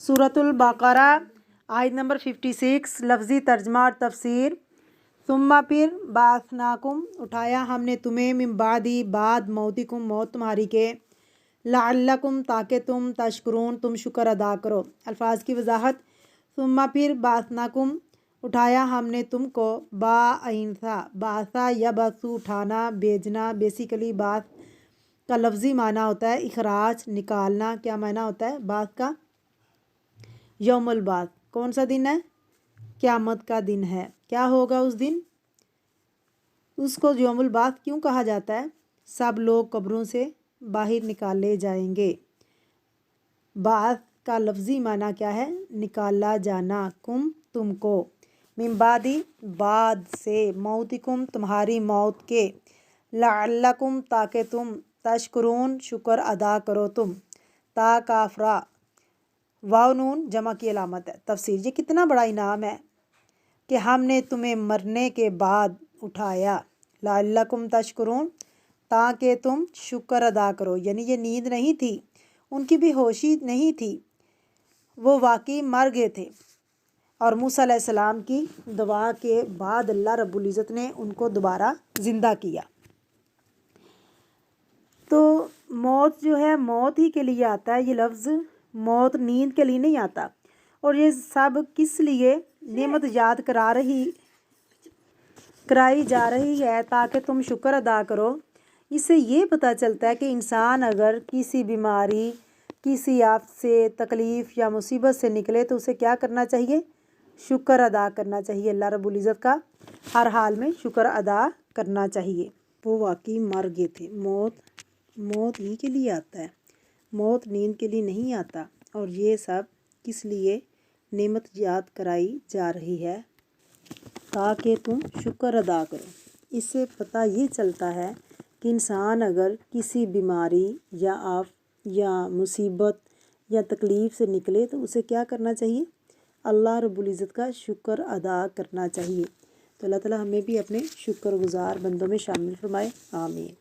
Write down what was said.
सूरतुल बकरा आयत नंबर 56 लफ्ज़ी तर्जमा और तफसीर। सुम्मा फिर बासनाकुम उठाया हमने तुम्हें मिन बादी बाद मौतिकुम मौत तुम्हारी के लअल्लकुम ताकि तुम तशकुरून तुम शुक्र अदा करो। अल्फाज की वजाहत। सुम्मा फिर बासनाकुम उठाया हमने तुमको बाइंसा बासा या बासु उठाना भेजना। बेसिकली बास का लफ्ज़ी माना होता है इखराज निकालना। क्या माना होता है बास का? यौमुल बास। कौन सा दिन है? क़यामत का दिन है। क्या होगा उस दिन? उसको यौमुल बास क्यों कहा जाता है? सब लोग कब्रों से बाहर निकाले जाएंगे। बास का लफ्ज़ी माना क्या है? निकाला जाना। कुम तुमको, मिन बादी बाद से, मौतिकुम तुम्हारी मौत के, लअल्लकुम ताकि तुम, तशकुरून शुक्र अदा करो तुम। ता काफरा वाव नून जमा की अलामत है। तफसीर। ये कितना बड़ा इनाम है कि हमने तुम्हें मरने के बाद उठाया। लअल्लकुम तशकुरून ताकि तुम शुक्र अदा करो। यानी ये नींद नहीं थी, उनकी भी होशी नहीं थी, वो वाकई मर गए थे और मूसा अलैहिस्सलाम की दुआ के बाद अल्लाह रब्बुल इज़्ज़त ने उनको दोबारा ज़िंदा किया। तो मौत जो है मौत ही के लिए आता है। ये लफ्ज़ मौत नींद के लिए नहीं आता। और ये सब किस लिए नेमत याद कराई जा रही है? ताकि तुम शुक्र अदा करो। इससे ये पता चलता है कि इंसान अगर किसी बीमारी, किसी आफत से, तकलीफ़ या मुसीबत से निकले तो उसे क्या करना चाहिए? शुक्र अदा करना चाहिए। अल्लाह रब्बुल इज़्ज़त का हर हाल में शुक्र अदा करना चाहिए। वो वाकई मर गए थे। मौत ही के लिए आता है, मौत नींद के लिए नहीं आता। और ये सब किस लिए नेमत याद कराई जा रही है? ताकि तुम शुक्र अदा करो। इससे पता ये चलता है कि इंसान अगर किसी बीमारी या मुसीबत या तकलीफ़ से निकले तो उसे क्या करना चाहिए? अल्लाह रब्बुल इज़्ज़त का शुक्र अदा करना चाहिए। तो अल्लाह ताला हमें भी अपने शुक्रगुज़ार बंदों में शामिल फरमाए। आमीन।